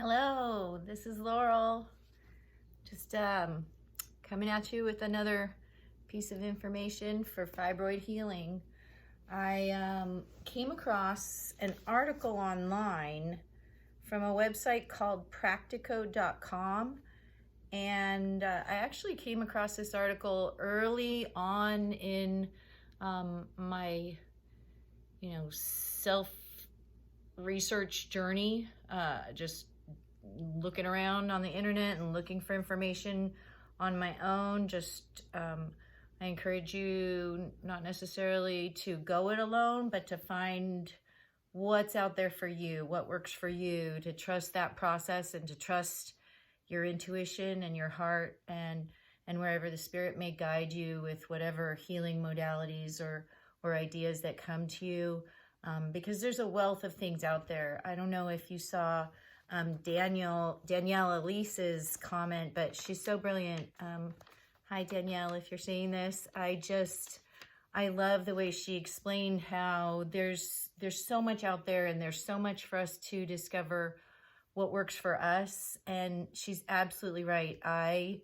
Hello, this is Laurel. Just coming at you with another piece of information for fibroid healing. I came across an article online from a website called practico.com, and I actually came across this article early on in my self-research journey, just looking around on the internet and looking for information on my own. I encourage you not necessarily to go it alone, but to find what's out there for you, what works for you, to trust that process and to trust your intuition and your heart and wherever the spirit may guide you with whatever healing modalities or ideas that come to you, because there's a wealth of things out there. I don't know if you saw Danielle Elise's comment, but she's so brilliant. Hi, Danielle, if you're seeing this. I love the way she explained how there's so much out there and there's so much for us to discover what works for us. And she's absolutely right. I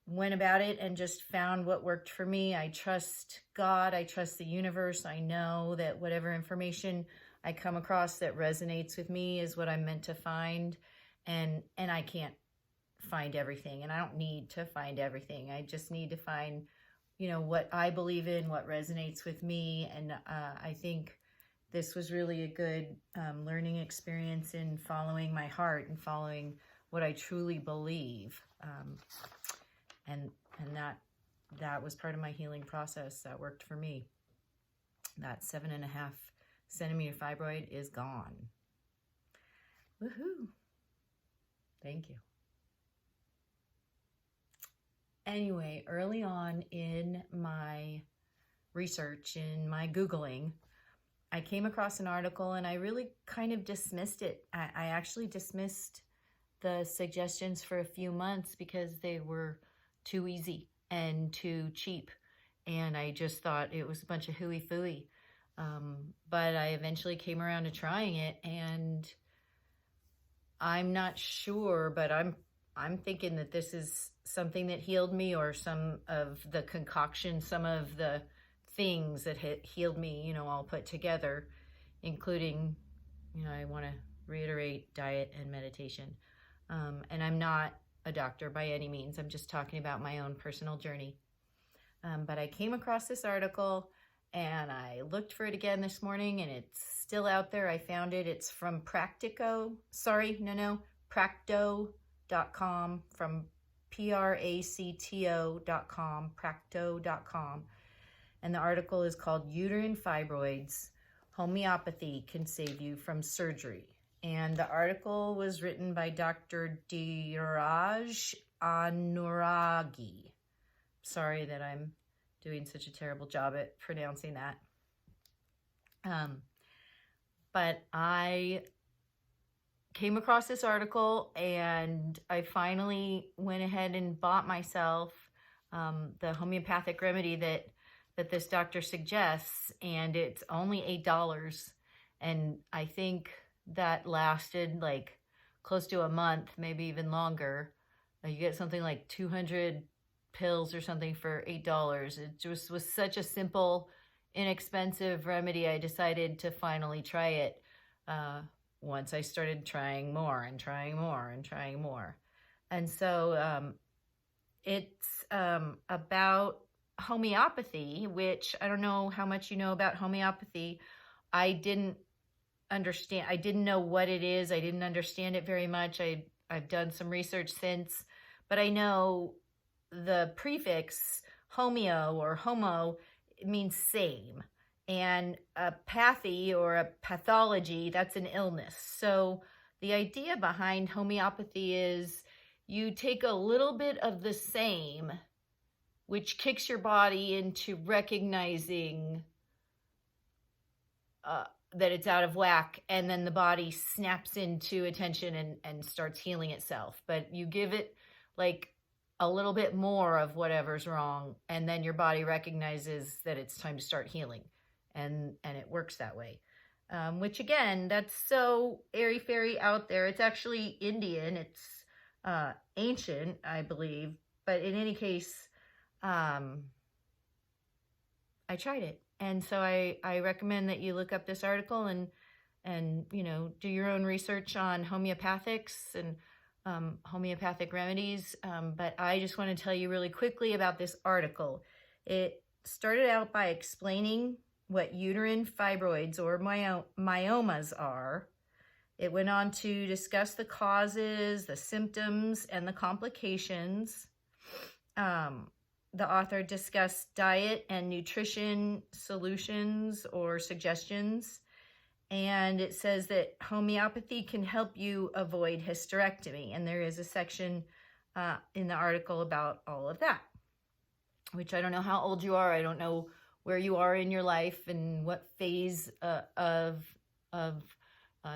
went about it and just found what worked for me. I trust God. I trust the universe. I know that whatever information I come across that resonates with me is what I'm meant to find. And I can't find everything, and I don't need to find everything. I just need to find, what I believe in, what resonates with me. And I think this was really a good learning experience in following my heart and following what I truly believe. And that was part of my healing process that worked for me. That 7.5 centimeter fibroid is gone. Woohoo! Thank you. Anyway, early on in my research, in my Googling, I came across an article and I really kind of dismissed it. I actually dismissed the suggestions for a few months because they were too easy and too cheap. And I just thought it was a bunch of hooey-fooey. But I eventually came around to trying it, and I'm not sure, but I'm thinking that this is something that healed me, or some of the concoction, some of the things that healed me, all put together, including, I want to reiterate diet and meditation. And I'm not a doctor by any means. I'm just talking about my own personal journey. But I came across this article and I looked for it again this morning, and it's still out there. I found it. It's from Practo.com, from Practo.com, Practo.com. And the article is called Uterine Fibroids, Homeopathy Can Save You from Surgery. And the article was written by Dr. Dheeraj Anuragi. Sorry that I'm doing such a terrible job at pronouncing that. But I came across this article and I finally went ahead and bought myself the homeopathic remedy that this doctor suggests, and it's only $8. And I think that lasted like close to a month, maybe even longer. You get something like 200 pills or something for $8. It just was such a simple, inexpensive remedy. I decided to finally try it once I started trying more and trying more and trying more. And so it's about homeopathy, which I don't know how much you know about homeopathy. I didn't understand. I didn't know what it is. I didn't understand it very much. I've done some research since, but I know the prefix homeo or homo means same, and a pathy or a pathology, that's an illness. So the idea behind homeopathy is you take a little bit of the same, which kicks your body into recognizing that it's out of whack, and then the body snaps into attention and starts healing itself. But you give it like a little bit more of whatever's wrong, and then your body recognizes that it's time to start healing, and it works that way. which again, that's so airy-fairy out there. It's actually Indian. It's ancient, I believe. But in any case, I tried it. And so I recommend that you look up this article and you know, do your own research on homeopathics and homeopathic remedies. But I just want to tell you really quickly about this article. It started out by explaining what uterine fibroids or myomas are. It went on to discuss the causes, the symptoms, and the complications. The author discussed diet and nutrition solutions or suggestions. And it says that homeopathy can help you avoid hysterectomy. And there is a section in the article about all of that, which I don't know how old you are. I don't know where you are in your life and what phase of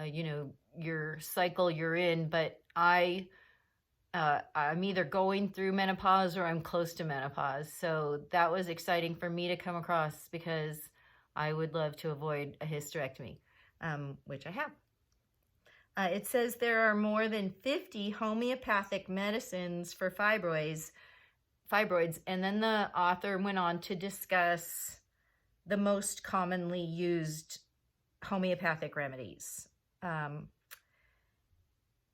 you know, your cycle you're in. But I'm either going through menopause or I'm close to menopause. So that was exciting for me to come across because I would love to avoid a hysterectomy, which I have. It says there are more than 50 homeopathic medicines for fibroids. And then the author went on to discuss the most commonly used homeopathic remedies.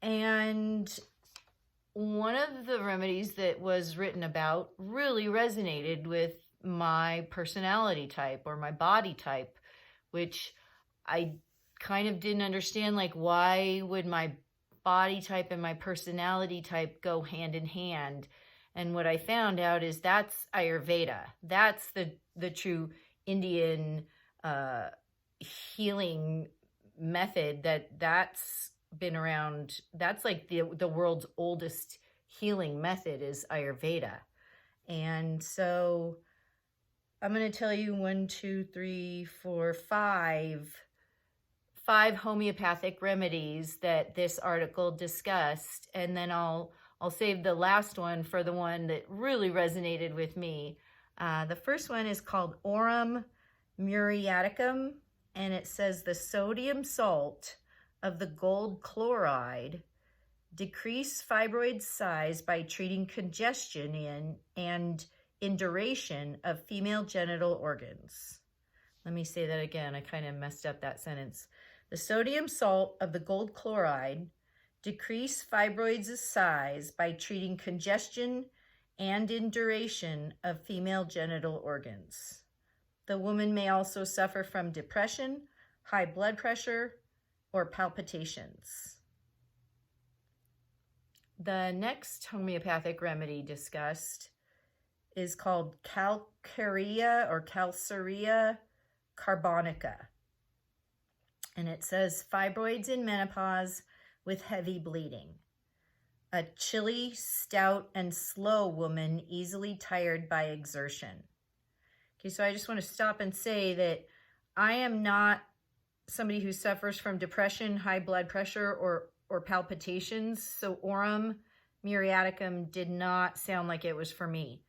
And one of the remedies that was written about really resonated with my personality type or my body type, which I kind of didn't understand, like, why would my body type and my personality type go hand in hand? And what I found out is that's Ayurveda. That's the true Indian healing method that's been around. That's like the world's oldest healing method is Ayurveda. And so I'm going to tell you 5 homeopathic remedies that this article discussed, and then I'll save the last one for the one that really resonated with me. The first one is called Aurum muriaticum, and it says the sodium salt of the gold chloride decrease fibroid size by treating congestion in and induration of female genital organs. Let me say that again. I kind of messed up that sentence. The sodium salt of the gold chloride decrease fibroids' size by treating congestion and induration of female genital organs. The woman may also suffer from depression, high blood pressure, or palpitations. The next homeopathic remedy discussed is called Calcarea or Calcarea carbonica. And it says fibroids in menopause with heavy bleeding. A chilly, stout, and slow woman easily tired by exertion. Okay, so I just want to stop and say that I am not somebody who suffers from depression, high blood pressure, or palpitations. So Aurum muriaticum did not sound like it was for me.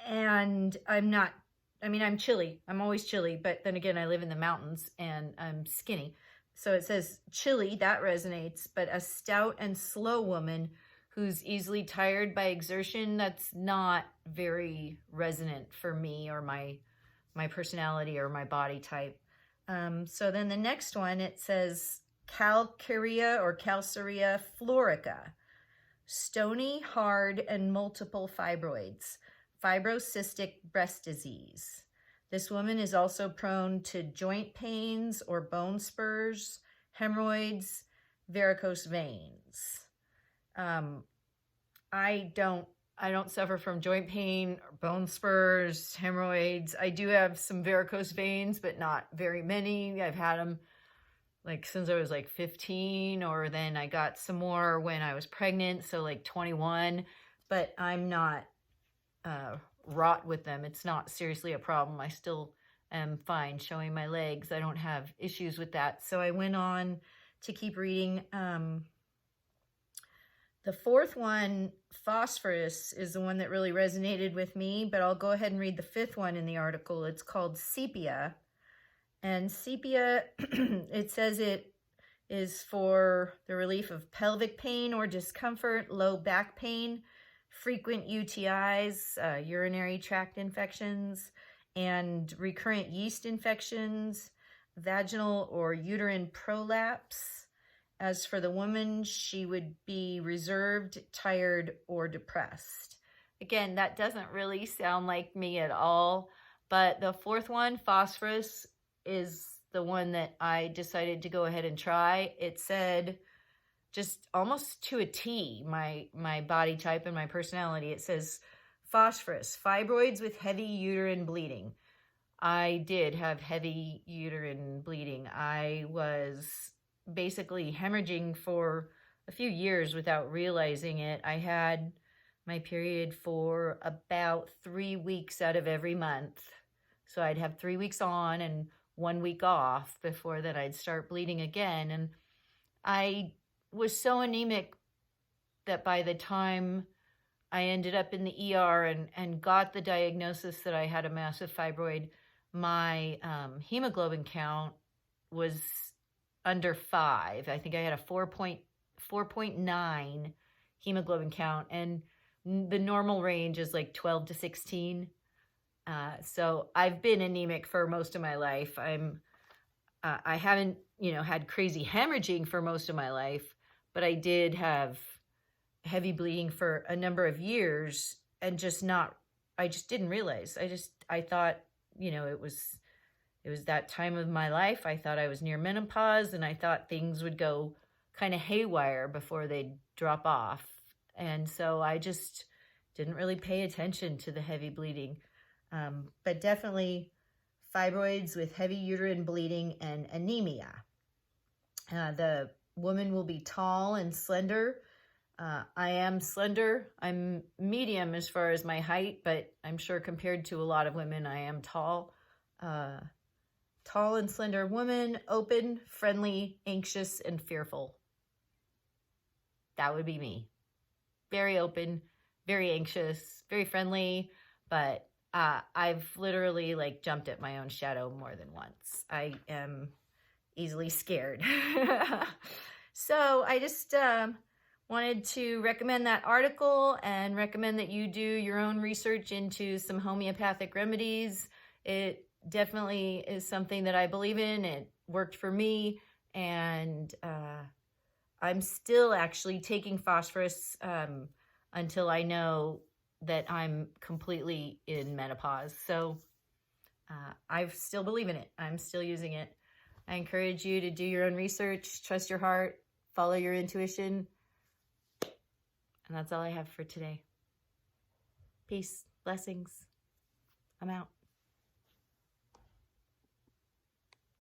And I'm chilly. I'm always chilly, but then again, I live in the mountains and I'm skinny. So it says chilly, that resonates, but a stout and slow woman who's easily tired by exertion, that's not very resonant for me or my personality or my body type. So then the next one, it says Calcarea or Calcarea florica, stony, hard, and multiple fibroids, fibrocystic breast disease. This woman is also prone to joint pains or bone spurs, hemorrhoids, varicose veins. I don't suffer from joint pain, or bone spurs, hemorrhoids. I do have some varicose veins, but not very many. I've had them like since I was like 15, or then I got some more when I was pregnant, so like 21. But I'm not wrought with them. It's not seriously a problem. I still am fine showing my legs. I don't have issues with that. So I went on to keep reading. The fourth one, phosphorus, is the one that really resonated with me, but I'll go ahead and read the fifth one in the article. It's called sepia, And sepia, it says it is for the relief of pelvic pain or discomfort, low back pain, frequent UTIs, urinary tract infections, and recurrent yeast infections, vaginal or uterine prolapse. As for the woman, she would be reserved, tired, or depressed. Again, that doesn't really sound like me at all, but the fourth one, phosphorus, is the one that I decided to go ahead and try. It said, just almost to a T, my body type and my personality. It says, phosphorus, fibroids with heavy uterine bleeding. I did have heavy uterine bleeding. I was basically hemorrhaging for a few years without realizing it. I had my period for about 3 weeks out of every month. So I'd have 3 weeks on and 1 week off before that I'd start bleeding again. And I was so anemic that by the time I ended up in the ER and got the diagnosis that I had a massive fibroid, my hemoglobin count was under 5. I think I had a 4.9 hemoglobin count, and the normal range is like 12 to 16. So I've been anemic for most of my life. I haven't, had crazy hemorrhaging for most of my life, but I did have heavy bleeding for a number of years, and I just didn't realize. I thought, it was that time of my life. I thought I was near menopause, and I thought things would go kind of haywire before they'd drop off. And so I just didn't really pay attention to the heavy bleeding. But definitely fibroids with heavy uterine bleeding and anemia. The woman will be tall and slender. I am slender. I'm medium as far as my height, but I'm sure compared to a lot of women, I am tall. Tall and slender woman, open, friendly, anxious, and fearful. That would be me. Very open, very anxious, very friendly, but I've literally jumped at my own shadow more than once. I am easily scared. So I just wanted to recommend that article and recommend that you do your own research into some homeopathic remedies. It definitely is something that I believe in. It worked for me, and I'm still actually taking phosphorus until I know that I'm completely in menopause. So I still believe in it. I'm still using it. I encourage you to do your own research, trust your heart, follow your intuition. And that's all I have for today. Peace, blessings. I'm out.